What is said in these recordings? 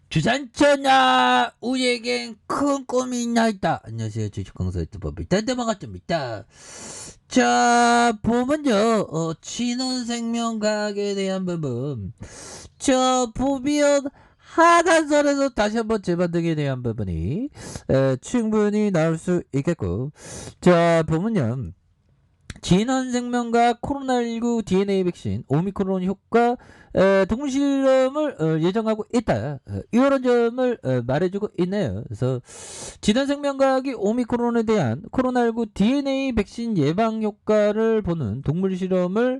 주산천하 우리에겐 큰 꿈이 있나이다. 안녕하세요, 주식강사 유튜버 단단반갑습니다. 자, 보면요, 진원생명 가격에 대한 부분, 보면 하단선에서 다시 한번 재반등에 대한 부분이 충분히 나올 수 있겠고, 자, 보면요, 진원생명과 코로나19 DNA 백신 오미크론 효과 동실험을 예정하고 있다. 이런 점을 말해주고 있네요. 그래서 진원생명과학이 오미크론에 대한 코로나19 DNA 백신 예방 효과를 보는 동물 실험을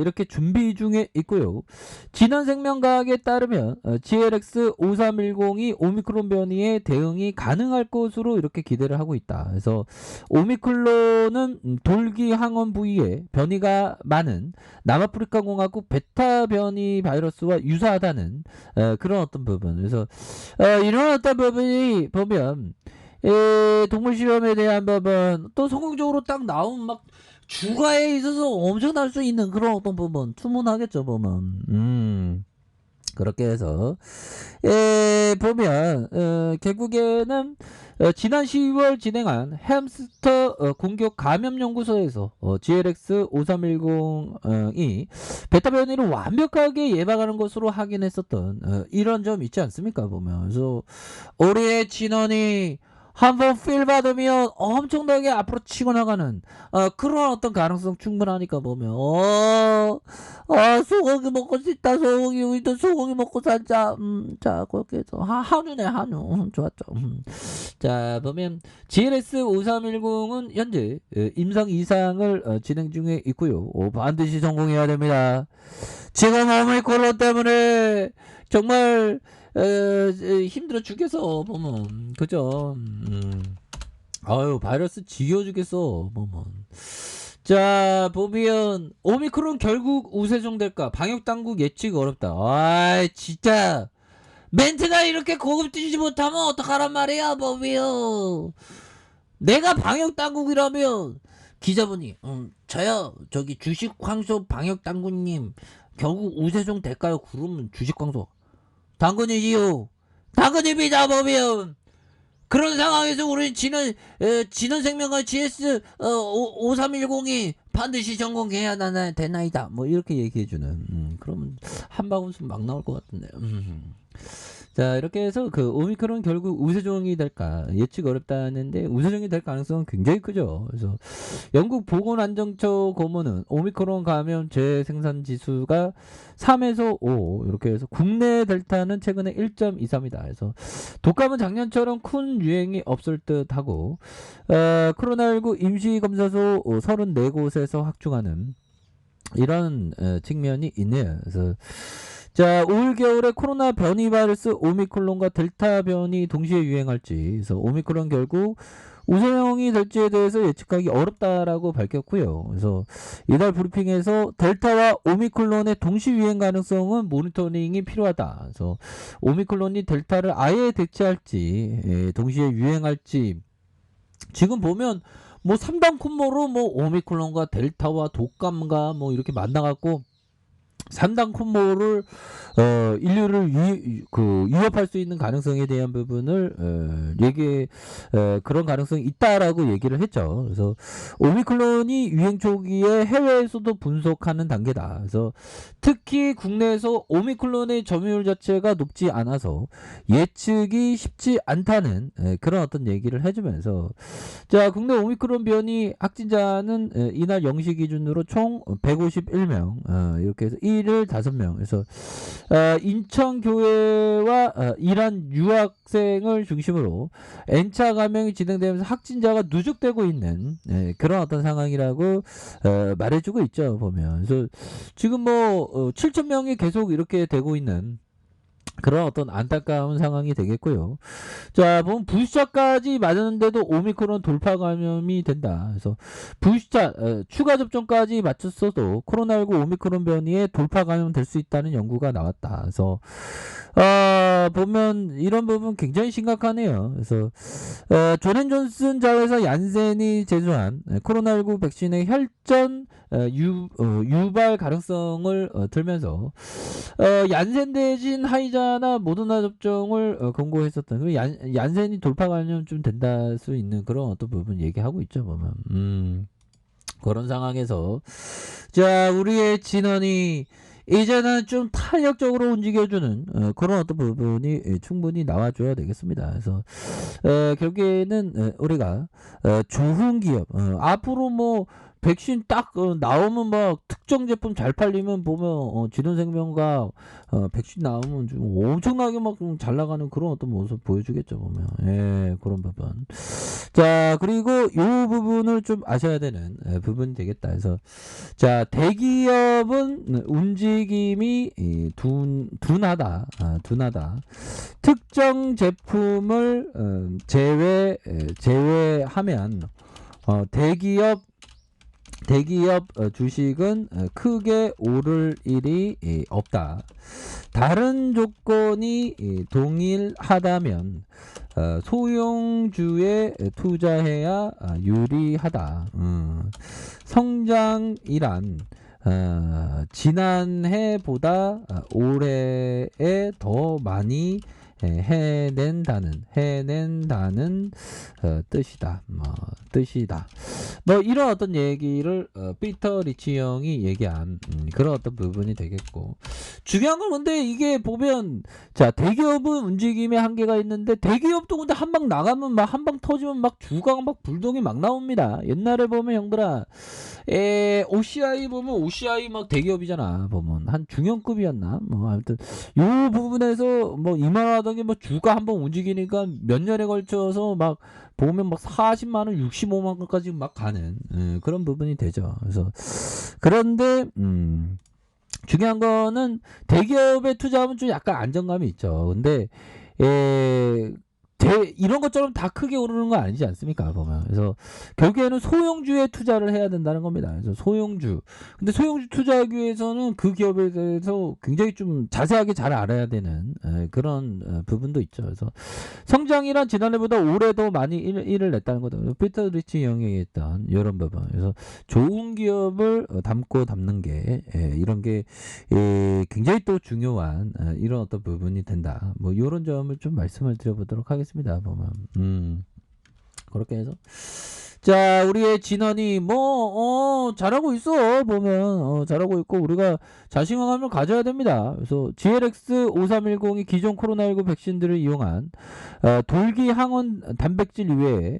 이렇게 준비 중에 있고요. 진원생명과학에 따르면 GLX5310이 오미크론 변이에 대응이 가능할 것으로 이렇게 기대를 하고 있다. 그래서 오미크론은 돌기 항원 부위에 변이가 많은 남아프리카 공화국 베타 변이 바이러스와 유사하다는 그런 어떤 부분. 그래서 이런 어떤 부분이 보면 동물 실험에 대한 부분 또 성공적으로 딱 나오면 막 주가에 있어서 엄청날 수 있는 그런 어떤 부분 투문하겠죠 보면. 그렇게 해서 보면 결국에는 지난 10월 진행한 햄스터 공격 감염 연구소에서 GLX5310이 베타 변이를 완벽하게 예방하는 것으로 확인했었던 이런 점 있지 않습니까 보면. 그래서 우리의 진원이 한번 필 받으면 엄청나게 앞으로 치고 나가는 그런 어떤 가능성 충분하니까 보면 소고기 먹고 싶다. 소고기 우리도 소고기 먹고 살자. 자 그렇게 해서 한우네 한우. 좋았죠. 자 보면 GLS5310은 현재 임상 이상을 진행 중에 있고요. 반드시 성공해야 됩니다. 지금 오미크론 때문에 정말 힘들어 죽겠어 보면 그죠. 아유 바이러스 지겨 죽겠어 보면. 자 보면 오미크론 결국 우세종 될까 방역당국 예측 어렵다. 아이 진짜 멘트가 이렇게 고급지지 못하면 어떡하란 말이야 보면. 내가 방역당국이라면 기자분이 저요 저기 주식광소 방역당국님 결국 우세종 될까요? 그러면 주식광소 당근이지요. 당근입니다 보면. 그런 상황에서 우리 진원생명과 GS 5310이 반드시 전공해야 되나이다. 뭐 이렇게 얘기해주는. 그러면 한 방울 숨 막 나올 것 같은데요. 자 이렇게 해서 그 오미크론 결국 우세종이 될까 예측 어렵다는데 우세종이 될 가능성은 굉장히 크죠. 그래서 영국 보건안정처 고문은 오미크론 감염 재생산 지수가 3에서 5 이렇게 해서 국내 델타는 최근에 1.23이다. 그래서 독감은 작년처럼 큰 유행이 없을 듯하고 코로나19 임시검사소 34곳에서 확충하는 이런 측면이 있네요. 그래서 자, 올 겨울에 코로나 변이 바이러스 오미크론과 델타 변이 동시에 유행할지, 그래서 오미크론 결국 우세형이 될지에 대해서 예측하기 어렵다라고 밝혔고요. 그래서 이달 브리핑에서 델타와 오미크론의 동시 유행 가능성은 모니터링이 필요하다. 그래서 오미크론이 델타를 아예 대체할지, 동시에 유행할지, 지금 보면 뭐 3단 콤보로 뭐 오미크론과 델타와 독감과 뭐 이렇게 만나갖고 3단 콤보를 인류를 위협할 수 있는 가능성에 대한 부분을 그런 가능성이 있다라고 얘기를 했죠. 그래서 오미크론이 유행 초기에 해외에서도 분석하는 단계다. 그래서 특히 국내에서 오미크론의 점유율 자체가 높지 않아서 예측이 쉽지 않다는 그런 어떤 얘기를 해주면서 자 국내 오미크론 변이 확진자는 이날 0시 기준으로 총 151명 이렇게 해서 1일 5명 그래서 인천교회와 이란 유학생을 중심으로 N차 감염이 진행되면서 확진자가 누적되고 있는 그런 어떤 상황이라고 말해주고 있죠 보면. 그래서 지금 뭐 7,000명이 계속 이렇게 되고 있는 그런 어떤 안타까운 상황이 되겠고요. 자, 보면 부스터까지 맞았는데도 오미크론 돌파 감염이 된다. 그래서 부스터 추가 접종까지 맞췄어도 코로나19 오미크론 변이에 돌파 감염 될 수 있다는 연구가 나왔다. 그래서 보면 이런 부분 굉장히 심각하네요. 그래서 존앤존슨 자회사 얀센이 제조한 코로나19 백신의 혈전 유발 가능성을 들면서 얀센 대신 화이자 파이자나 모더나 접종을 권고했었던 그리고 얀센이 돌파 감염 좀 된다 수 있는 그런 어떤 부분 얘기하고 있죠 보면. 그런 상황에서 자 우리의 진원이 이제는 좀 탄력적으로 움직여주는 그런 어떤 부분이 충분히 나와줘야 되겠습니다. 그래서 결국에는 우리가 좋은 기업 앞으로 뭐 백신 딱 나오면 막 특정 제품 잘 팔리면 보면 진원생명과 백신 나오면 좀 엄청나게 막 잘 나가는 그런 어떤 모습 보여주겠죠 보면 예 그런 부분. 자 그리고 요 부분을 좀 아셔야 되는 부분이 되겠다. 그래서 자 대기업은 움직임이 둔하다. 특정 제품을 제외하면 대기업 주식은 크게 오를 일이 없다. 다른 조건이 동일하다면 소형주에 투자해야 유리하다. 성장이란 지난해보다 올해에 더 많이 해낸다는 뜻이다. 뭐 이런 어떤 얘기를 피터 리치 형이 얘기한 그런 어떤 부분이 되겠고 중요한 건 근데 이게 보면 자 대기업은 움직임에 한계가 있는데 대기업도 근데 한 방 나가면 막 한 방 터지면 막 주가가 막 불똥이 막 나옵니다. 옛날에 보면 형들아 OCI 보면 OCI 막 대기업이잖아. 보면 한 중형급이었나 뭐 아무튼 요 부분에서 뭐 이만하던 게 뭐 주가 한번 움직이니까 몇 년에 걸쳐서 막 보면 막 40만 원, 65만 원까지 막 가는 그런 부분이 되죠. 그래서 그런데 중요한 거는 대기업에 투자하면 좀 약간 안정감이 있죠. 근데 이런 것처럼 다 크게 오르는 거 아니지 않습니까? 보면. 그래서 결국에는 소형주에 투자를 해야 된다는 겁니다. 그래서 소형주. 근데 소형주 투자하기 위해서는 그 기업에 대해서 굉장히 좀 자세하게 잘 알아야 되는 그런 부분도 있죠. 그래서 성장이란 지난해보다 올해 더 많이 일을 냈다는 거다. 피터 리치 형이 얘기했던 이런 부분. 그래서 좋은 기업을 담는 게 이런 게 굉장히 또 중요한 이런 어떤 부분이 된다. 뭐 이런 점을 좀 말씀을 드려보도록 하겠습니다. 보면 그렇게 해서 자 우리의 진원이 뭐 잘하고 있어 보면 잘하고 있고 우리가 자신감을 가져야 됩니다. 그래서 GLX5310이 기존 코로나19 백신들을 이용한 돌기 항원 단백질 이외에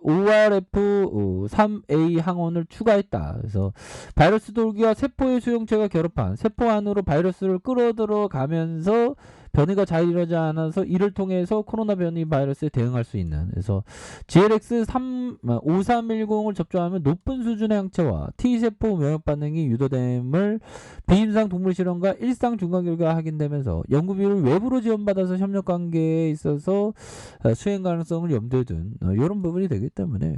ORF3A 항원을 추가했다. 그래서 바이러스 돌기와 세포의 수용체가 결합한 세포 안으로 바이러스를 끌어들어 가면서 변이가 잘 이루어지지 않아서 이를 통해서 코로나 변이 바이러스에 대응할 수 있는 그래서 GLX5310을 접종하면 높은 수준의 항체와 T세포 면역 반응이 유도됨을 비임상 동물 실험과 일상 중간 결과 확인되면서 연구비를 외부로 지원받아서 협력 관계에 있어서 수행 가능성을 염두에 둔 이런 부분이 되기 때문에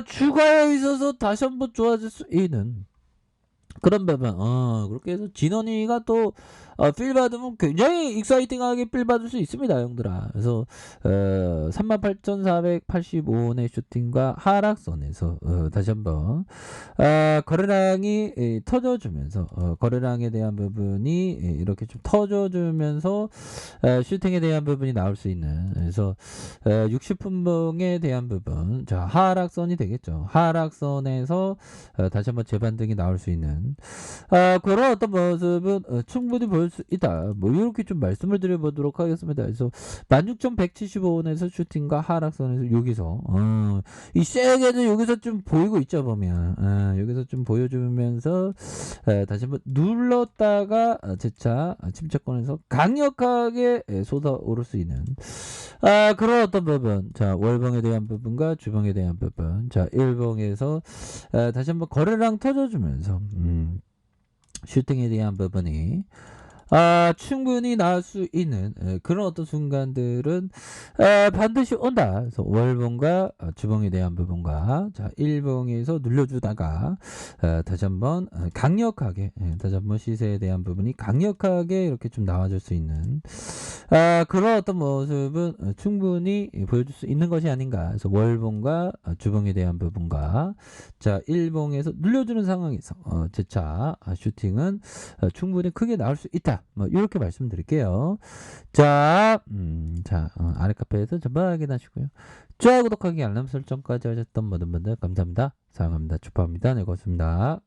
주가에 있어서 다시 한번 좋아질 수 있는 그런 부분 그렇게 해서 진원이가 또 필 받으면 굉장히 익사이팅하게 필 받을 수 있습니다 형들아. 그래서 38,485원의 슈팅과 하락선에서 다시 한번 거래량이 터져주면서 거래량에 대한 부분이 이렇게 좀 터져주면서 슈팅에 대한 부분이 나올 수 있는 그래서 60분봉에 대한 부분 자 하락선이 되겠죠. 하락선에서 다시 한번 재반등이 나올 수 있는 그런 어떤 모습은 충분히 보일 수 있다. 뭐 이렇게 좀 말씀을 드려보도록 하겠습니다. 그래서 16,175원에서 슈팅과 하락선에서 여기서 이 세게는 여기서 좀 보이고 있죠 보면 여기서 좀 보여주면서 다시 한번 눌렀다가 재차 침체권에서 강력하게 쏟아오를 수 있는 그런 어떤 부분 자 월봉에 대한 부분과 주봉에 대한 부분 자 일봉에서 다시 한번 거래량 터져주면서 슈팅에 대한 부분이 충분히 나올 수 있는 그런 어떤 순간들은 반드시 온다. 그래서 월봉과 주봉에 대한 부분과 자 일봉에서 눌려주다가 다시 한번 강력하게 다시 한번 시세에 대한 부분이 강력하게 이렇게 좀 나와줄 수 있는 그런 어떤 모습은 충분히 보여줄 수 있는 것이 아닌가. 그래서 월봉과 주봉에 대한 부분과 자 일봉에서 늘려주는 상황에서 재차 슈팅은 충분히 크게 나올 수 있다. 뭐 이렇게 말씀드릴게요. 자, 아래 카페에서 전부 확인하시고요. 좋아요, 구독하기, 알람 설정까지 하셨던 모든 분들 감사합니다. 사랑합니다. 축하합니다. 네, 고맙습니다.